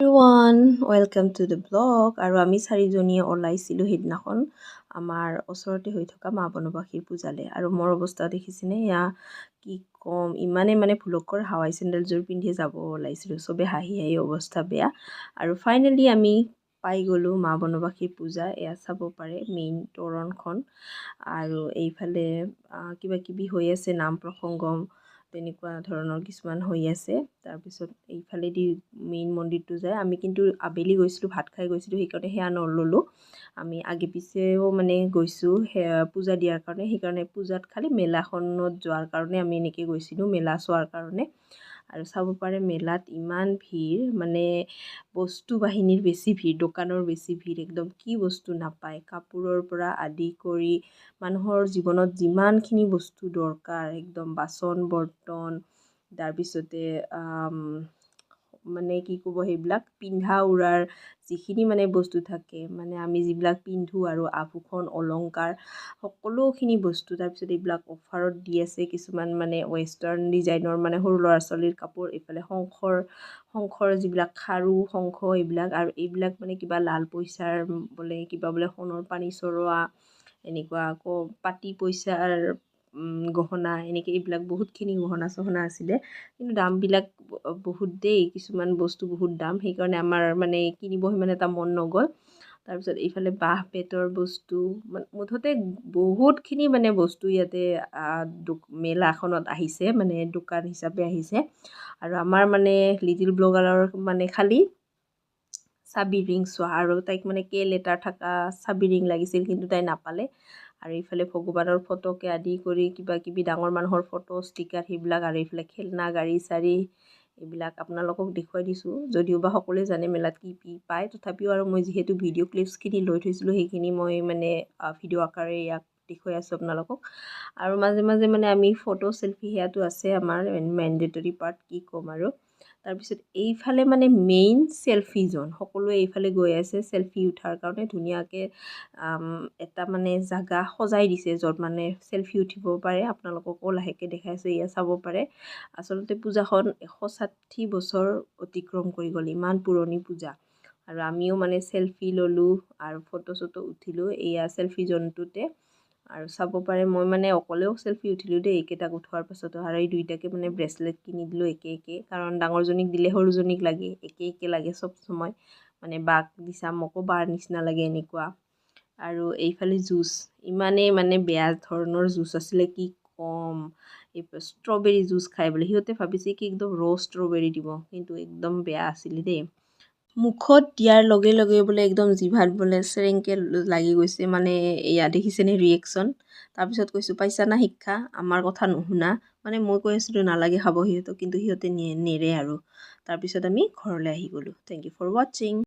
Everyone welcome to the blog. আৰু আমি চাৰিজনীয়ে ওলাইছিলোঁ সেইদিনাখন আমাৰ ওচৰতে হৈ থকা মা বনবাসীৰ পূজালে। আৰু মোৰ অৱস্থা দেখিছেনে, এয়া কি ক'ম, ইমানে ভুলকৰ হাৱাই চেণ্ডেলযোৰ পিন্ধি যাব ওলাইছিলোঁ। চবে হাঁহি হাঁহি অৱস্থা বেয়া। আৰু ফাইনেলি আমি পাই গ'লোঁ মা বনবাসীৰ পূজা। এয়া চাব পাৰে মেইন তোৰণখন। আৰু এইফালে কিবা কিবি হৈ আছে, নাম প্ৰসংগ তেনেকুৱা ধৰণৰ কিছুমান হৈ আছে। তাৰপিছত এইফালেদি মেইন মন্দিৰটো যায়। আমি কিন্তু আবেলি গৈছিলোঁ, ভাত খাই গৈছিলোঁ, সেইকাৰণে সেয়া নল'লোঁ। আমি আগে পিছেও গৈছোঁ সেয়া পূজা দিয়াৰ কাৰণে। সেইকাৰণে পূজাত খালি মেলাখনত যোৱাৰ কাৰণে আমি এনেকৈ গৈছিলোঁ, মেলা চোৱাৰ কাৰণে। আৰু চাব পাৰে মেলাত ইমান ভিৰ, বস্তু বাহিনীৰ বেছি ভিৰ, দোকানৰ বেছি ভিৰ। একদম কি বস্তু নাপায়, কাপোৰৰ পৰা আদি কৰি মানুহৰ জীৱনত যিমানখিনি বস্তু দৰকাৰ, একদম বাচন বৰ্তন, তাৰপিছতে কি ক'ব, সেইবিলাক পিন্ধা উৰাৰ যিখিনি বস্তু থাকে, আমি যিবিলাক পিন্ধোঁ আৰু আভূষণ অলংকাৰ সকলোখিনি বস্তু। তাৰপিছত এইবিলাক অফাৰত দি আছে কিছুমান ৱেষ্টাৰ্ণ ডিজাইনৰ সৰু ল'ৰা ছোৱালীৰ কাপোৰ। এইফালে শংখৰ যিবিলাক খাৰু শংখ এইবিলাক, আৰু এইবিলাক কিবা লাল পইচাৰ কিবা সোণৰ পানী চৰোৱা এনেকুৱা, আকৌ পাতি পইচাৰ গহনা, এনেকৈ এইবিলাক বহুতখিনি গহনা চহনা আছিলে। কিন্তু দামবিলাক বহুত দেই, কিছুমান বস্তু বহুত দাম, সেইকাৰণে আমাৰ কিনিব সিমান এটা মন নগ'ল। তাৰপিছত এইফালে বাঁহ বেতৰ বস্তু, মুঠতে বহুতখিনি বস্তু ইয়াতে মেলাখনত আহিছে, দোকান হিচাপে আহিছে। আৰু আমাৰ লিটিল ব্লগাৰৰ খালি চাবি ৰিং চোৱা, আৰু তাইক কেল এটাৰ থকা চাবি ৰিং লাগিছিল, কিন্তু তাই নাপালে। আৰু এইফালে ভগৱানৰ ফটোকে আদি কৰি কিবা কিবি ডাঙৰ মানুহৰ ফটো ষ্টিকাৰ সেইবিলাক, আৰু এইফালে খেলনা গাড়ী চাড়ী এইবিলাক আপোনালোকক দেখুৱাই দিছোঁ। যদিও বা সকলোৱে জানে মেলাত কি কি পায়, তথাপিও আৰু মই যিহেতু ভিডিঅ' ক্লিপছখিনি লৈ থৈছিলোঁ, সেইখিনি মই ভিডিঅ' আকাৰে ইয়াক দেখুৱাই আছোঁ আপোনালোকক। আৰু মাজে মাজে আমি ফটো চেলফি সেয়াটো আছে আমাৰ মেণ্ডেটৰী পাৰ্ট, কি ক'ম আৰু। তাৰপিছত এইফালে মেইন চেলফি জ'ন, সকলোৱে এইফালে গৈ আছে চেলফি উঠাৰ কাৰণে। ধুনীয়াকৈ এটা জাগা সজাই দিছে য'ত চেলফি উঠিব পাৰে। আপোনালোককো লাহেকৈ দেখাই আছোঁ, এয়া চাব পাৰে। আচলতে পূজাখন 160 বছৰ অতিক্ৰম কৰি গ'ল, ইমান পুৰণি পূজা। আৰু আমিও চেলফি ল'লোঁ আৰু ফটো চটো উঠিলোঁ এয়া চেলফি জ'নটোতে। আৰু চাব পাৰে মই অকলেও চেলফি উঠিলোঁ দেই, এইকেইটাক উঠোৱাৰ পাছতো। আৰু এই দুইটাকে ব্ৰেচলেট কিনি দিলোঁ একে একে, কাৰণ ডাঙৰজনীক দিলে সৰুজনীক লাগে, একে একে লাগে চব সময়। বাক দিছা মোকো বাৰ নিচিনা লাগে এনেকুৱা। আৰু এইফালে জুচ, ইমানেই বেয়া ধৰণৰ জুচ আছিলে, কি ক'ম। ষ্ট্ৰবেৰী জুচ খাই বোলে, সিহঁতে ভাবিছে কি একদম ষ্ট্ৰবেৰী দিব, কিন্তু একদম বেয়া আছিলে দেই। মুখত দিয়াৰ লগে লগে বোলে একদম জিভাত বোলে চেৰেংকে লাগি গৈছে, এয়া দেখিছেনে ৰিয়েকশ্যন। তাৰপিছত কৈছোঁ পাইছা না শিক্ষা, আমাৰ কথা নুশুনা। মই কৈ আছিলোঁ নালাগে খাব সিহঁতক, কিন্তু সিহঁতে নেৰে আৰু। তাৰপিছত আমি ঘৰলৈ আহি গ'লোঁ। Thank you for ৱাটছিং।